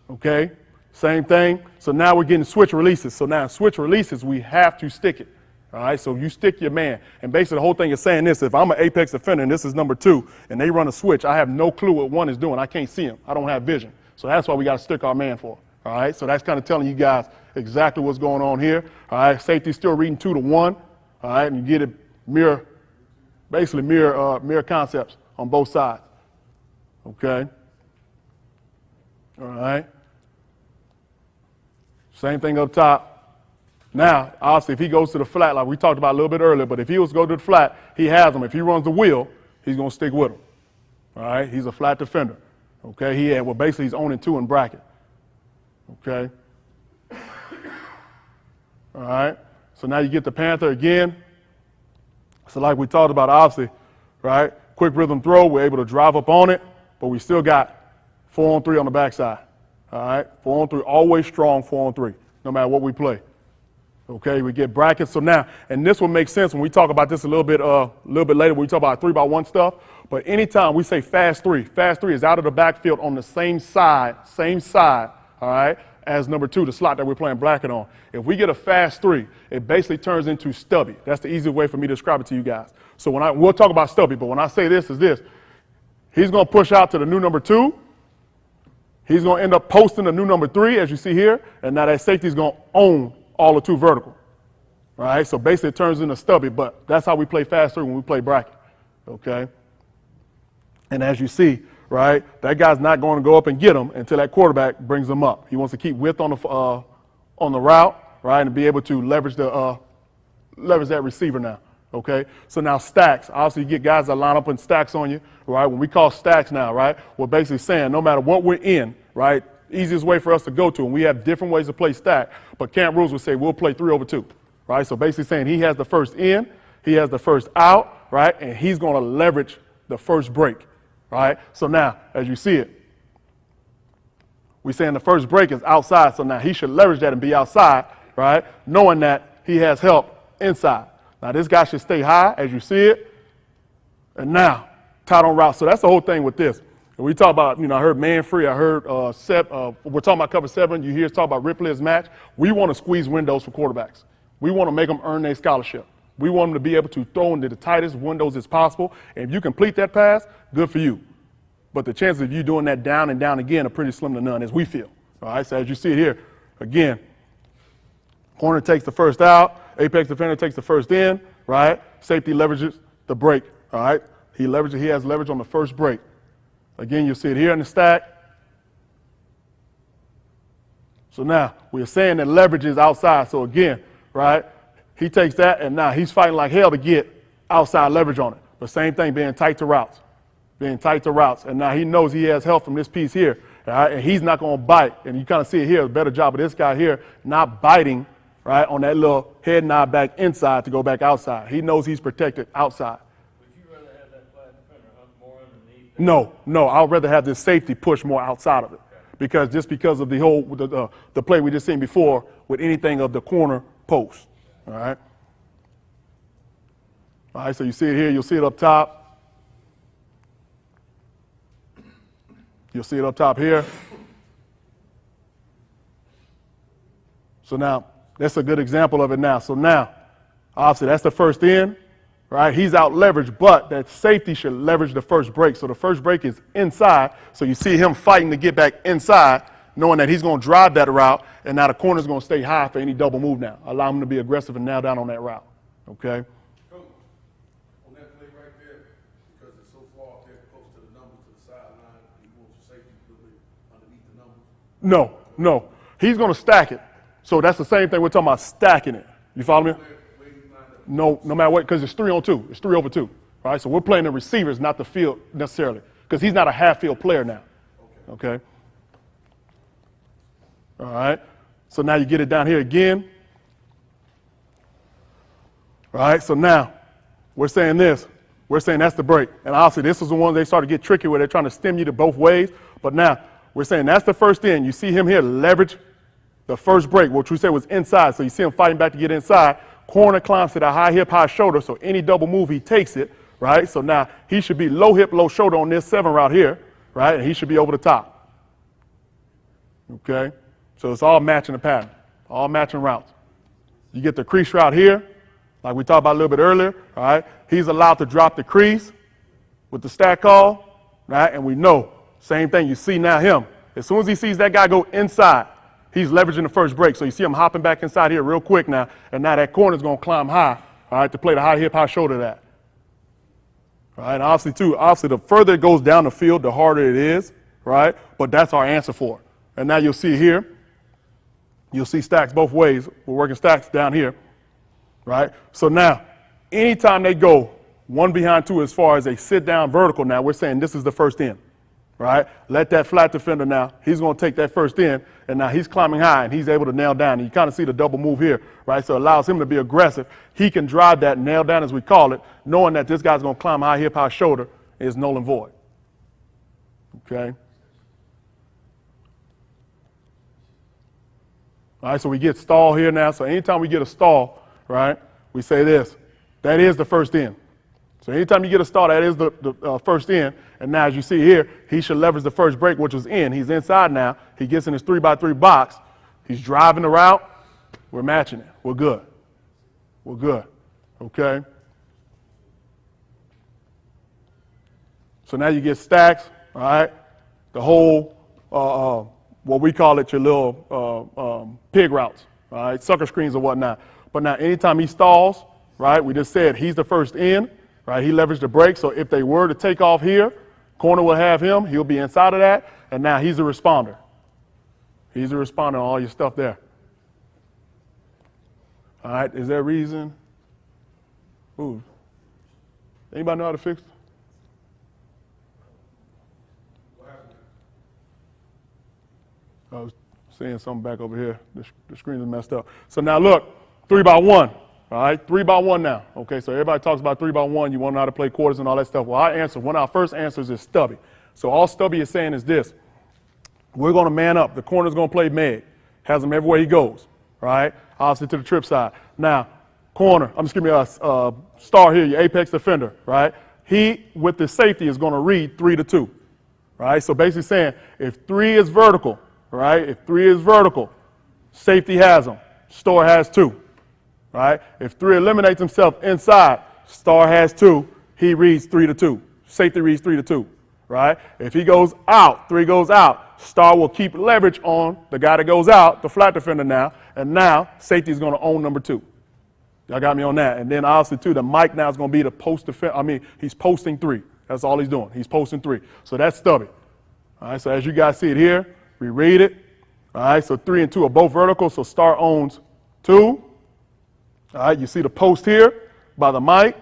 Okay, same thing. So now we're getting switch releases. So now switch releases, we have to stick it. All right, so you stick your man. And basically the whole thing is saying this: if I'm an apex defender and this is number 2 and they run a switch, I have no clue what 1 is doing. I can't see him. I don't have vision. So that's why we got to stick our man for. All right, so that's kind of telling you guys exactly what's going on here. All right, safety still reading 2 to 1. All right, and you get it basically mirror concepts on both sides. Okay. All right. Same thing up top. Now, obviously, if he goes to the flat, like we talked about a little bit earlier, but if he was to go to the flat, he has him. If he runs the wheel, he's going to stick with him. All right, he's a flat defender. Okay, basically he's owning 2 in bracket. Okay. All right. So now you get the Panther again. So like we talked about, obviously, right? Quick rhythm throw. We're able to drive up on it, but we still got 4 on 3 on the backside. All right. 4 on 3, always strong 4 on 3, no matter what we play. Okay. We get brackets. So now, and this will make sense when we talk about this a little bit later when we talk about 3 by 1 stuff. But anytime we say fast 3 is out of the backfield on the same side. All right, as number 2, the slot that we're playing bracket on. If we get a fast 3, it basically turns into stubby. That's the easy way for me to describe it to you guys. So we'll talk about stubby, but when I say this is this. He's going to push out to the new number 2. He's going to end up posting the new number 3, as you see here, and now that safety is going to own all the 2 vertical. All right, so basically it turns into stubby, but that's how we play fast 3 when we play bracket. Okay, and as you see, right, that guy's not going to go up and get him until that quarterback brings him up. He wants to keep width on the route, right, and be able to leverage that receiver now. Okay, so now stacks. Obviously, you get guys that line up in stacks on you, right? When we call stacks now, right, we're basically saying no matter what we're in, right, easiest way for us to go to, and we have different ways to play stack, but camp rules would say we'll play 3 over 2, right? So basically saying he has the first in, he has the first out, right, and he's going to leverage the first break, right? So now, as you see it, we're saying the first break is outside, so now he should leverage that and be outside, right, knowing that he has help inside. Now, this guy should stay high, as you see it. And now, tight on route. So that's the whole thing with this. And we talk about, I heard man free. I heard we're talking about cover 7. You hear us talk about Ripley's match. We want to squeeze windows for quarterbacks. We want to make them earn their scholarship. We want them to be able to throw into the tightest windows as possible. And if you complete that pass, good for you. But the chances of you doing that down and down again are pretty slim to none, as we feel. All right, so as you see it here, again, corner takes the first out. Apex defender takes the first in, right? Safety leverages the break, all right? He has leverage on the first break. Again, you'll see it here in the stack. So now, we're saying that leverage is outside. So again, right, he takes that, and now he's fighting like hell to get outside leverage on it. The same thing, being tight to routes. And now he knows he has help from this piece here, all right? And he's not going to bite. And you kind of see it here, a better job of this guy here not biting, right, on that little head nod back inside to go back outside. He knows he's protected outside. Would you rather have that flat defender more underneath? No, I'd rather have this safety push more outside of it. Because of the whole, the play we just seen before with anything of the corner post, all right? All right, so you see it here, you'll see it up top. You'll see it up top here. So now, that's a good example of it now. So now, obviously, that's the first in, right? He's out leveraged, but that safety should leverage the first break. So the first break is inside. So you see him fighting to get back inside, knowing that he's going to drive that route, and now the corner's going to stay high for any double move now. Allow him to be aggressive and nail down on that route, okay? Coach, on that play right there, because it's so far up there close to the numbers to the sideline, you want your safety to be underneath the numbers? No. He's going to stack it. So that's the same thing we're talking about, stacking it. You follow me? No matter what, because it's 3 on 2. It's 3 over 2. Right? So we're playing the receivers, not the field necessarily, because he's not a half-field player now. Okay? All right? So now you get it down here again. All right? So now we're saying this. We're saying that's the break. And obviously this is the one they start to get tricky where they're trying to stem you to both ways. But now we're saying that's the first in. You see him here leverage the first break, which we said was inside. So you see him fighting back to get inside. Corner climbs to the high hip, high shoulder. So any double move, he takes it, right? So now he should be low hip, low shoulder on this 7 route here, right? And he should be over the top. Okay? So it's all matching the pattern, all matching routes. You get the crease route here, like we talked about a little bit earlier, all right? He's allowed to drop the crease with the stack call, right? And we know, same thing, you see now him. As soon as he sees that guy go inside, he's leveraging the first break. So you see him hopping back inside here real quick now, and now that corner's going to climb high, all right, to play the high hip, high shoulder that. All right, and obviously the further it goes down the field, the harder it is, right? But that's our answer for it. And now you'll see here, you'll see stacks both ways. We're working stacks down here, right? So now, anytime they go 1 behind 2 as far as a sit-down vertical now, we're saying this is the first in. Right? Let that flat defender now, he's going to take that first in, and now he's climbing high, and he's able to nail down. And you kind of see the double move here, right? So it allows him to be aggressive. He can drive that nail down, as we call it, knowing that this guy's going to climb high hip, high shoulder, is null and void. Okay? All right, so we get stall here now. So anytime we get a stall, right, we say this. That is the first in. So anytime you get a stall, that is the first in. And now as you see here, he should leverage the first break, which was in. He's inside now. He gets in his 3x3 box. He's driving the route. We're matching it. We're good. We're good. Okay? So now you get stacks, all right? The whole, what we call it, your little pig routes, all right? Sucker screens or whatnot. But now anytime he stalls, right, we just said he's the first in. Right, he leveraged the break, so if they were to take off here, corner will have him, he'll be inside of that, and now he's a responder. He's a responder on all your stuff there. All right, is there a reason? Ooh. Anybody know how to fix it? I was seeing something back over here. The screen is messed up. So now look, 3x1. All right, 3x1 now. Okay, so everybody talks about 3x1. You want to know how to play quarters and all that stuff. Well, our answer, one of our first answers is Stubby. So all Stubby is saying is this. We're going to man up. The corner's going to play Meg. Has him everywhere he goes. Right? Obviously to the trip side. Now, corner, I'm just giving you a star here, your apex defender. Right? He, with the safety, is going to read 3-2. Right? So basically saying if 3 is vertical, right? If 3 is vertical, safety has him. Star has 2. Right? If 3 eliminates himself inside, star has 2. He reads 3-2. Safety reads 3-2. Right? If he goes out, 3 goes out, star will keep leverage on the guy that goes out, the flat defender now, and now safety is going to own number 2. Y'all got me on that. And then obviously too, the Mike now is going to be the post defender. I mean, he's posting 3. That's all he's doing. He's posting 3. So that's Stubby. All right, so as you guys see it here, we read it. All right, so 3 and 2 are both vertical, so star owns 2. All right, you see the post here by the Mike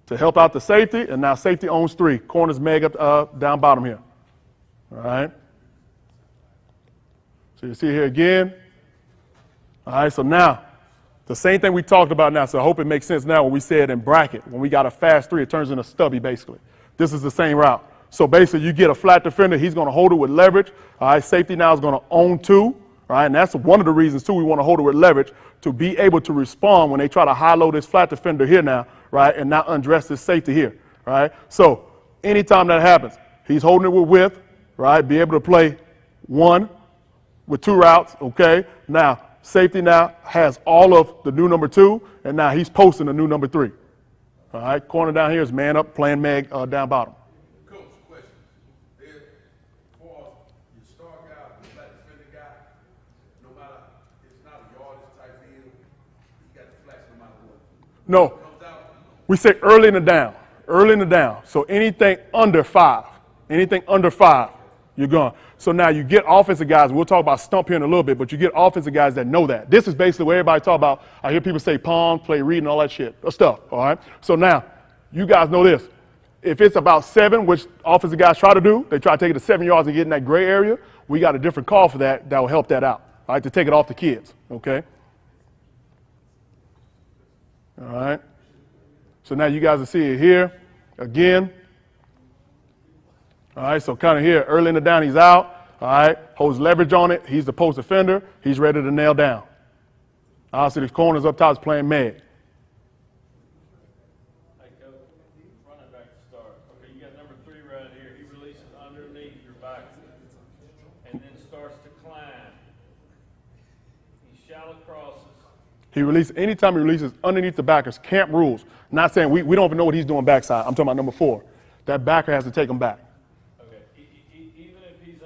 to help out the safety, and now safety owns 3. Corner's Meg up, down bottom here. All right. So you see here again. All right, so now, the same thing we talked about now, so I hope it makes sense now when we said in bracket. When we got a fast 3, it turns into Stubby, basically. This is the same route. So basically, you get a flat defender, he's going to hold it with leverage. All right, safety now is going to own 2. All right, and that's one of the reasons, too, we want to hold it with leverage, to be able to respond when they try to high-low this flat defender here now, right, and not undress this safety here, right? So anytime that happens, he's holding it with width, right, be able to play 1 with 2 routes, okay? Now, safety now has all of the new number 2, and now he's posting the new number 3. All right, corner down here is man up, playing Meg down bottom. Coach, question. For your star guy, the flat defender guy, no matter, it's not a yardage type deal, he got the flats no matter what. No, we say early in the down, early in the down. So anything under 5, you're gone. So now you get offensive guys, we'll talk about stump here in a little bit, but you get offensive guys that know that. This is basically what everybody talk about. I hear people say palm, play read, and all that shit, stuff, all right? So now, you guys know this. If it's about 7, which offensive guys try to do, they try to take it to 7 yards and get in that gray area, we got a different call for that will help that out, all right, to take it off the kids, okay? All right? So now you guys will see it here again. All right, so kind of here, early in the down, he's out. All right, holds leverage on it. He's the post defender. He's ready to nail down. Obviously, the corners up top is playing Meg. Hey, Coach, running back to start. Okay, you got number 3 right here. He releases underneath your back and then starts to climb. He shallow crosses. He releases, anytime he releases underneath the backers, camp rules. Not saying we don't even know what he's doing backside. I'm talking about number 4. That backer has to take him back. Even if he's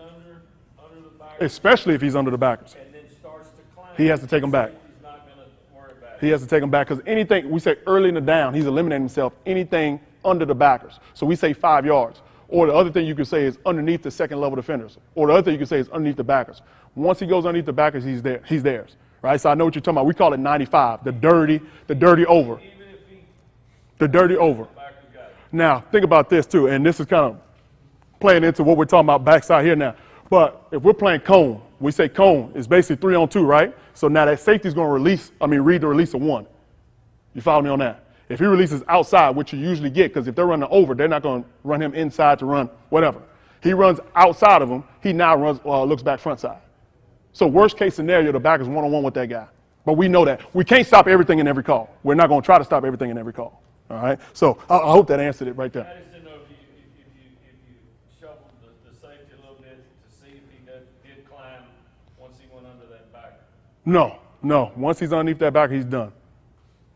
under the back, Especially if he's under the backers. and then starts to climb, He has to take him back. He's not going to worry about it. He has to take him back because anything, we say early in the down, he's eliminating himself, anything under the backers. So we say 5 yards. Or the other thing you could say is underneath the second level defenders. Or the other thing you could say is underneath the backers. Once he goes underneath the backers, he's theirs. Right? So I know what you're talking about. We call it 95, the dirty over. Even if he The dirty over. back the guy. Now, think about this too, and this is kind of playing into what we're talking about backside here now. But if we're playing cone, we say cone is basically 3 on 2, right? So now that safety is going to read the release of 1. You follow me on that? If he releases outside, which you usually get, because if they're running over, they're not going to run him inside to run whatever. He runs outside of him. He now runs, looks back front side. So worst case scenario, the back is 1-on-1 with that guy. But we know that. We can't stop everything in every call. We're not going to try to stop everything in every call. All right? So I hope that answered it right there. I just didn't know if you shuffled the safety a little bit to see if he did climb once he went under that back. No. Once he's underneath that back, he's done.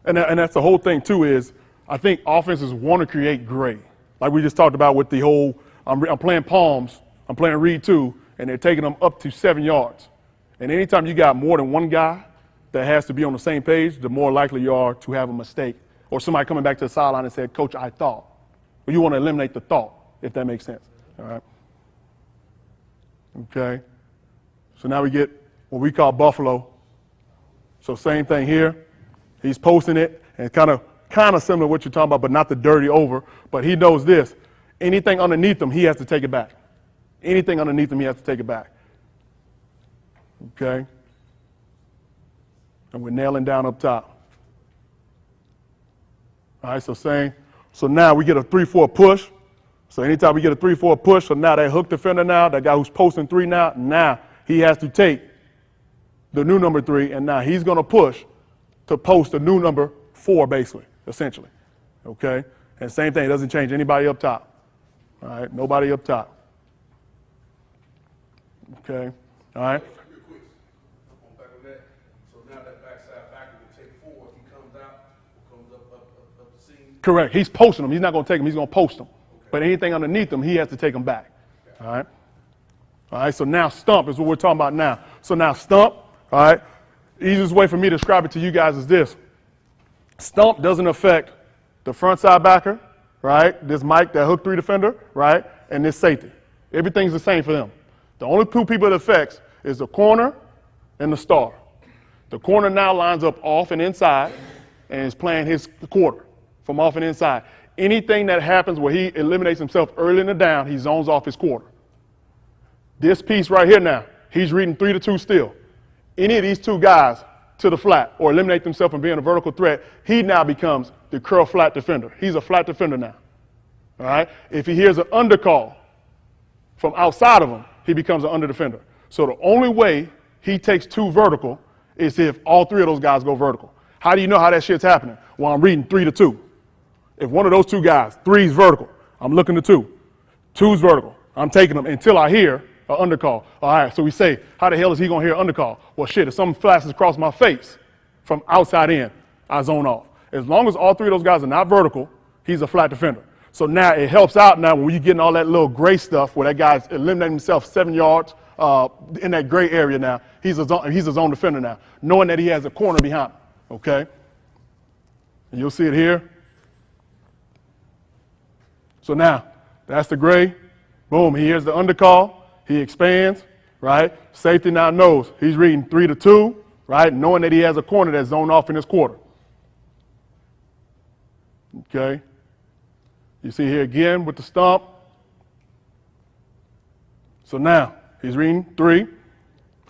And that's the whole thing, too, is I think offenses want to create gray. Like we just talked about with the whole, I'm playing palms, I'm playing read, too, and they're taking them up to 7 yards. And anytime you got more than one guy that has to be on the same page, the more likely you are to have a mistake. Or somebody coming back to the sideline and said, Coach, I thought. Well, you want to eliminate the thought, if that makes sense. All right? Okay. So now we get what we call Buffalo. So same thing here. He's posting it and kind of kind of similar to what you're talking about, but not the dirty over. But he knows this. Anything underneath him, he has to take it back. Anything underneath him, he has to take it back. Okay? And we're nailing down up top. All right, so now we get a 3-4 push. So anytime we get a 3-4 push, so now that hook defender now, that guy who's posting 3 now he has to take the new number 3, and now he's going to push to post the new number 4, basically, essentially. Okay? And same thing, it doesn't change anybody up top. All right, nobody up top. Okay? All right? Real quick, on back on that. So now that backside backer will take 4 if he comes out, or comes up the seam. Correct. He's posting them. He's not going to take them. He's going to post them. Okay. But anything underneath them, he has to take them back. Okay. All right? All right, so now stump is what we're talking about now. So now stump, all right, easiest way for me to describe it to you guys is this. Stump doesn't affect the front side backer, right, this Mike, that hook 3 defender, right, and this safety. Everything's the same for them. The only 2 people it affects is the corner and the star. The corner now lines up off and inside and is playing his quarter from off and inside. Anything that happens where he eliminates himself early in the down, he zones off his quarter. This piece right here now, he's reading 3-2 still. Any of these 2 guys to the flat or eliminate themselves from being a vertical threat, he now becomes the curl flat defender. He's a flat defender now. All right? If he hears an undercall from outside of him, he becomes an under defender. So the only way he takes 2 vertical is if all 3 of those guys go vertical. How do you know how that shit's happening? Well, I'm reading 3-2. If one of those 2 guys, 3's vertical, I'm looking to 2. 2's vertical. I'm taking them until I hear an undercall. All right, so we say, how the hell is he going to hear an undercall? Well, shit, if something flashes across my face from outside in, I zone off. As long as all 3 of those guys are not vertical, he's a flat defender. So now it helps out now when you're getting all that little gray stuff where that guy's eliminating himself 7 yards in that gray area now. He's a zone defender now, knowing that he has a corner behind him, okay? And you'll see it here. So now, that's the gray. Boom, he hears the undercall. He expands, right? Safety now knows he's reading 3-2, right? Knowing that he has a corner that's zoned off in his quarter. Okay? You see here again with the stump. So now he's reading 3.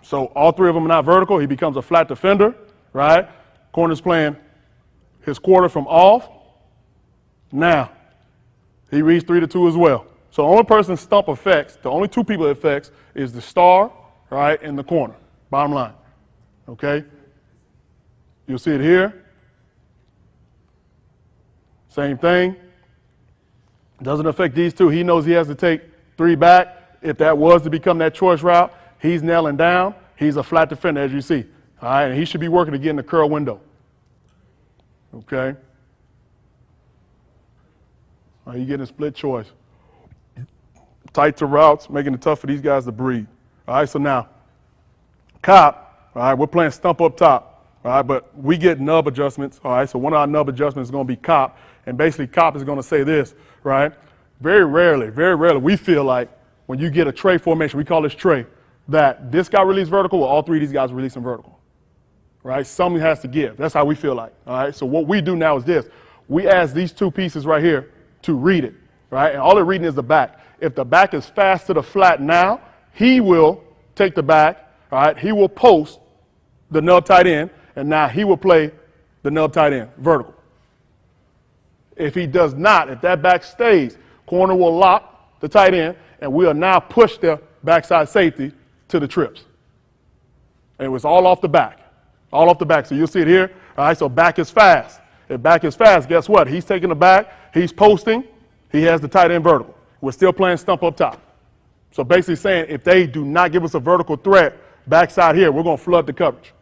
So all 3 of them are not vertical. He becomes a flat defender, right? Corner's playing his quarter from off. Now he reads 3-2 as well. So the only person stump affects, the only 2 people it affects is the star, right, and the corner, bottom line, okay? You'll see it here. Same thing. Doesn't affect these 2. He knows he has to take 3 back. If that was to become that choice route, he's nailing down. He's a flat defender, as you see, all right? And he should be working to get in the curl window, okay? All right, you getting a split choice. Tight to routes, making it tough for these guys to breathe. All right, so now, cop, all right, we're playing stump up top, all right, but we get nub adjustments, all right, so one of our nub adjustments is going to be cop, and basically cop is going to say this, right? Very rarely, we feel like when you get a tray formation, we call this tray, that this guy release vertical or all 3 of these guys releasing vertical, right? Something has to give. That's how we feel like, all right? So what we do now is this. We ask these 2 pieces right here to read it, right? And all they're reading is the back. If the back is fast to the flat now, he will take the back, all right? He will post the nub tight end, and now he will play the nub tight end, vertical. If he does not, if that back stays, corner will lock the tight end, and we'll now push the backside safety to the trips. And it was all off the back, So you'll see it here, all right? So back is fast. If back is fast, guess what? He's taking the back, he's posting, he has the tight end vertical. We're still playing stump up top. So basically saying if they do not give us a vertical threat backside here, we're going to flood the coverage.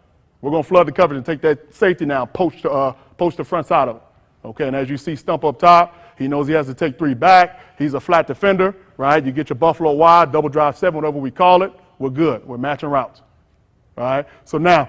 We're going to flood the coverage and take that safety now, poach the front side of it. Okay, and as you see stump up top, he knows he has to take 3 back. He's a flat defender, right? You get your Buffalo wide, double drive 7, whatever we call it. We're good. We're matching routes. All right, so now,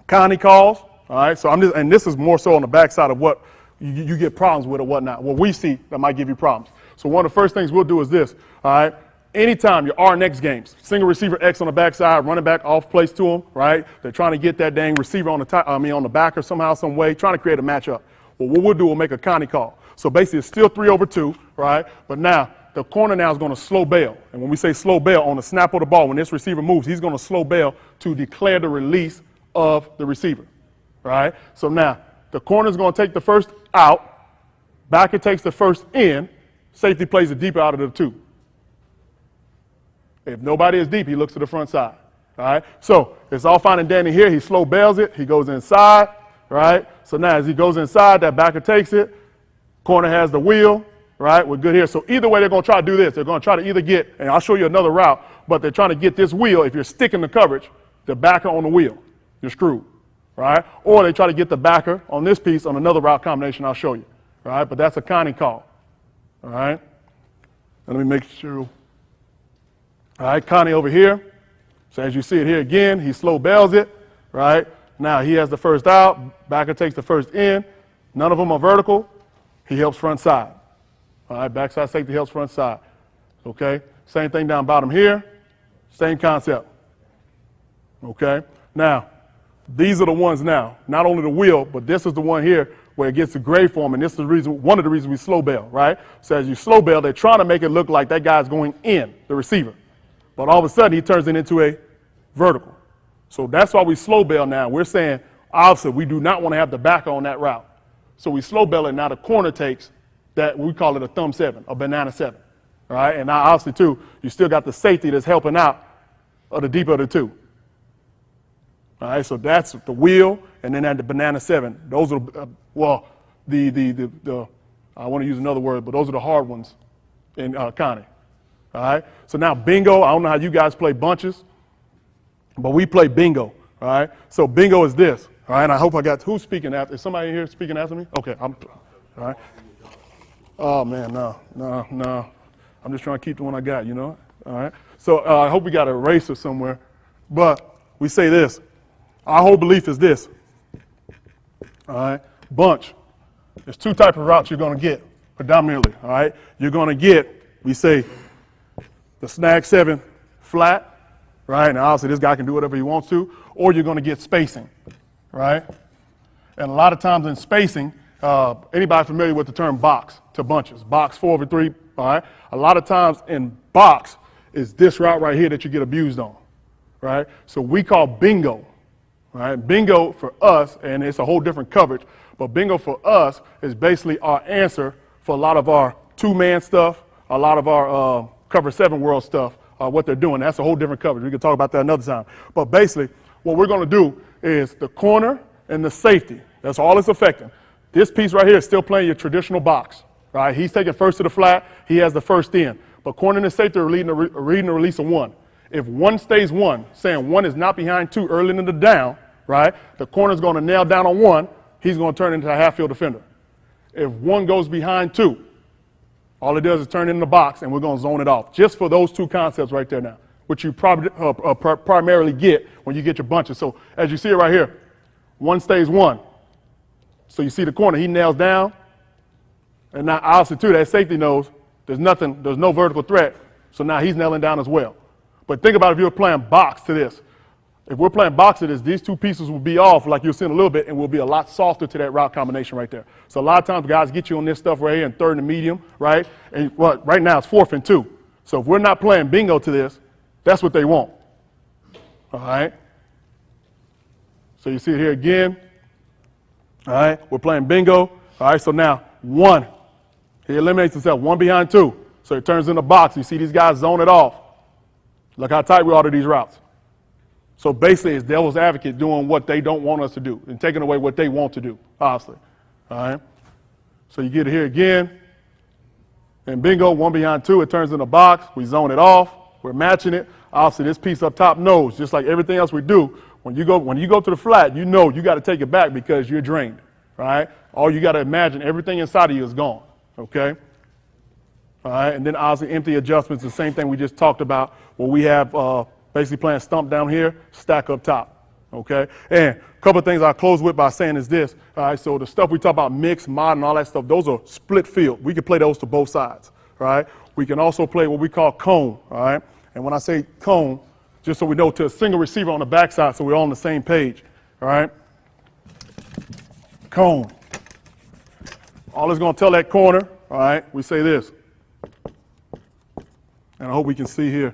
Connie calls. All right, so and this is more so on the backside of what you get problems with or whatnot. What we see that might give you problems. So one of the first things we'll do is this, all right? Anytime your R and X games, single receiver X on the backside, running back off place to them, right? They're trying to get that dang receiver on the back or somehow, some way, trying to create a matchup. Well, what we'll do, we'll make a Connie call. So basically, it's still 3/2, right? But now, the corner now is going to slow bail. And when we say slow bail, on the snap of the ball, when this receiver moves, he's going to slow bail to declare the release of the receiver, right? So now, the corner is going to take the first out, backer takes the first in, safety plays the deeper out of the two. If nobody is deep, he looks to the front side, all right? So it's all fine and dandy here. He slow bails it. He goes inside, right? So now as he goes inside, that backer takes it. Corner has the wheel, right? We're good here. So either way, they're going to try to do this. They're going to try to either get, and I'll show you another route, but they're trying to get this wheel. If you're sticking the coverage, the backer on the wheel, you're screwed, right? Or they try to get the backer on this piece on another route combination I'll show you, right? But that's a Connie call, all right? And let me make sure. All right, Connie over here. So as you see it here again, he slow bails it, right? Now he has the first out. Backer takes the first in. None of them are vertical. He helps front side. All right, backside safety helps front side. Okay, same thing down bottom here. Same concept. Okay, now these are the ones now. Not only the wheel, but this is the one here where it gets the grade form, and this is the reason, one of the reasons we slow bail, right? So as you slow bail, they're trying to make it look like that guy's going in, the receiver. But all of a sudden, he turns it into a vertical. So that's why we slow bail now. We're saying, obviously, we do not want to have the backer on that route. So we slow bail it. Now the corner takes that, we call it a thumb 7, a banana 7. All right? And now, obviously, too, you still got the safety that's helping out of the deeper of the two. All right? So that's the wheel, and then at the banana 7. Those are, I want to use another word, but those are the hard ones in Connie. All right? So now bingo, I don't know how you guys play bunches, but we play bingo. All right? So bingo is this. All right? And I hope I got, who's speaking after? Is somebody here speaking after me? Okay. All right. Oh, man, no. I'm just trying to keep the one I got, you know? All right? So I hope we got an eraser somewhere. But we say this. Our whole belief is this. All right? Bunch. There's two types of routes you're going to get predominantly. All right? You're going to get, we say, the snag 7 flat, right? Now, obviously, this guy can do whatever he wants to. Or you're going to get spacing, right? And a lot of times in spacing, anybody familiar with the term box to bunches? Box 4/3, all right? A lot of times in box is this route right here that you get abused on, right? So we call bingo, right? Bingo for us, and it's a whole different coverage, but bingo for us is basically our answer for a lot of our two-man stuff, a lot of our cover 7 world stuff, what they're doing. That's a whole different coverage. We can talk about that another time. But basically, what we're going to do is the corner and the safety. That's all it's affecting. This piece right here is still playing your traditional box, right? He's taking first to the flat. He has the first in. But corner and safety are reading the release of 1. If 1 stays 1, saying 1 is not behind 2 early in the down, right? The corner's going to nail down on 1. He's going to turn into a half-field defender. If 1 goes behind 2, all it does is turn in the box, and we're going to zone it off. Just for those two concepts right there now, which you probably primarily get when you get your bunches. So as you see it right here, 1 stays 1. So you see the corner, he nails down. And now obviously too, that safety knows there's no vertical threat. So now he's nailing down as well. But think about if you were playing box to this. If we're playing box to this, these two pieces will be off like you'll see in a little bit, and will be a lot softer to that route combination right there. So a lot of times guys get you on this stuff right here in 3rd and medium, right? And well, right now it's 4th and 2. So if we're not playing bingo to this, that's what they want. All right? So you see it here again. All right? We're playing bingo. All right? So now 1. He eliminates himself. 1 behind 2. So it turns in the box. You see these guys zone it off. Look how tight we are to these routes. So basically, it's devil's advocate doing what they don't want us to do and taking away what they want to do, obviously. All right? So you get it here again. And bingo, 1 behind 2. It turns in the box. We zone it off. We're matching it. Obviously, this piece up top knows, just like everything else we do, when you go to the flat, you know you got to take it back because you're drained, right? All you got to imagine, everything inside of you is gone, okay? All right, and then obviously empty adjustments, the same thing we just talked about, where we have basically playing stump down here, stack up top, okay? And a couple of things I'll close with by saying is this, all right? So the stuff we talk about, mix, mod, and all that stuff, those are split field. We can play those to both sides, right? We can also play what we call cone, all right? And when I say cone, just so we know, to a single receiver on the backside, so we're all on the same page, all right? Cone, All it's going to tell that corner, all right, we say this. And I hope we can see here,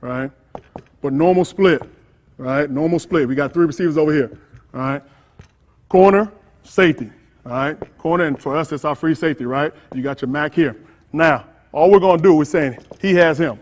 right? But normal split, right? Normal split. We got 3 receivers over here, all right? Corner, safety, all right? Corner, and for us, it's our free safety, right? You got your Mac here. Now, all we're going to do, we're saying he has him,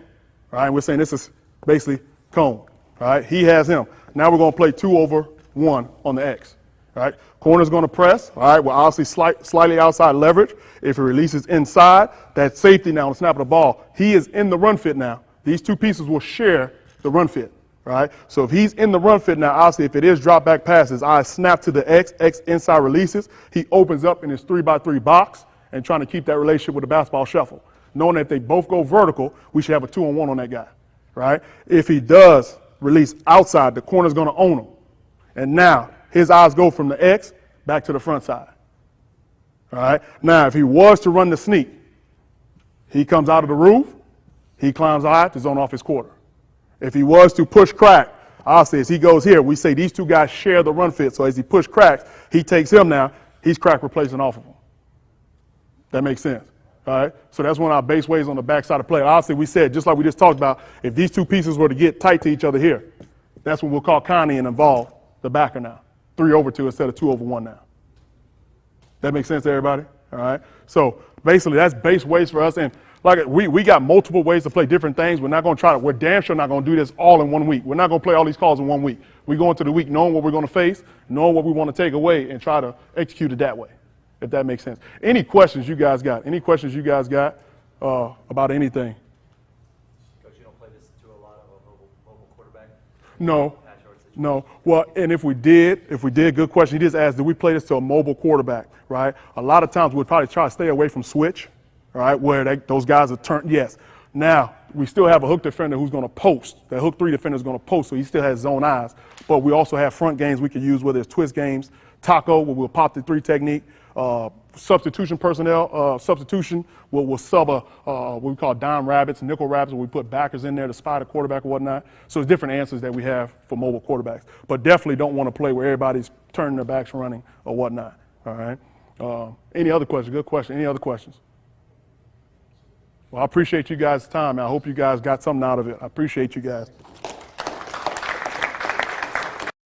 all right? We're saying this is basically cone, all right? He has him. Now we're going to play 2 over 1 on the X, all right? Corner's going to press, all right? We're obviously slightly outside leverage. If it releases inside, that safety now on the snap of the ball, he is in the run fit now. These 2 pieces will share the run fit, right? So if he's in the run fit now, obviously if it is drop back passes, I snap to the X inside releases, he opens up in his 3x3 box and trying to keep that relationship with the basketball shuffle. Knowing that if they both go vertical, we should have a 2-on-1 on that guy, right? If he does release outside, the corner's going to own him. And now his eyes go from the X back to the front side. All right. Now, if he was to run the sneak, he comes out of the roof, he climbs high to zone off his quarter. If he was to push crack, obviously as he goes here, we say these 2 guys share the run fit. So as he push cracks, he takes him now, he's crack replacing off of him. That makes sense. All right. So that's one of our base ways on the backside of play. Obviously, we said, just like we just talked about, if these 2 pieces were to get tight to each other here, that's what we'll call Connie and involve the backer now. 3 over 2 instead of 2 over 1 now. That makes sense to everybody? All right. So basically that's base ways for us. And like we got multiple ways to play different things. We're not going to try to, we're damn sure not going to do this all in 1 week. We're not going to play all these calls in 1 week. We go into the week knowing what we're going to face, knowing what we want to take away and try to execute it that way, if that makes sense. Any questions you guys got? Any questions you guys got about anything? Coach, you don't play this to a lot of a mobile quarterback? No. No. Well, and if we did, good question. He just asked, do we play this to a mobile quarterback, right? A lot of times we'd probably try to stay away from switch, right, where those guys are turned, yes. Now, we still have a hook defender who's going to post. That hook 3 defender is going to post, so he still has zone eyes. But we also have front games we can use, whether it's twist games, taco, where we'll pop the 3 technique, substitution personnel, substitution, we'll sub what we call dime rabbits, nickel rabbits, where we put backers in there to spy the quarterback or whatnot. So it's different answers that we have for mobile quarterbacks. But definitely don't want to play where everybody's turning their backs running or whatnot. All right. Any other questions? Good question. Any other questions? Well, I appreciate you guys' time. I hope you guys got something out of it. I appreciate you guys.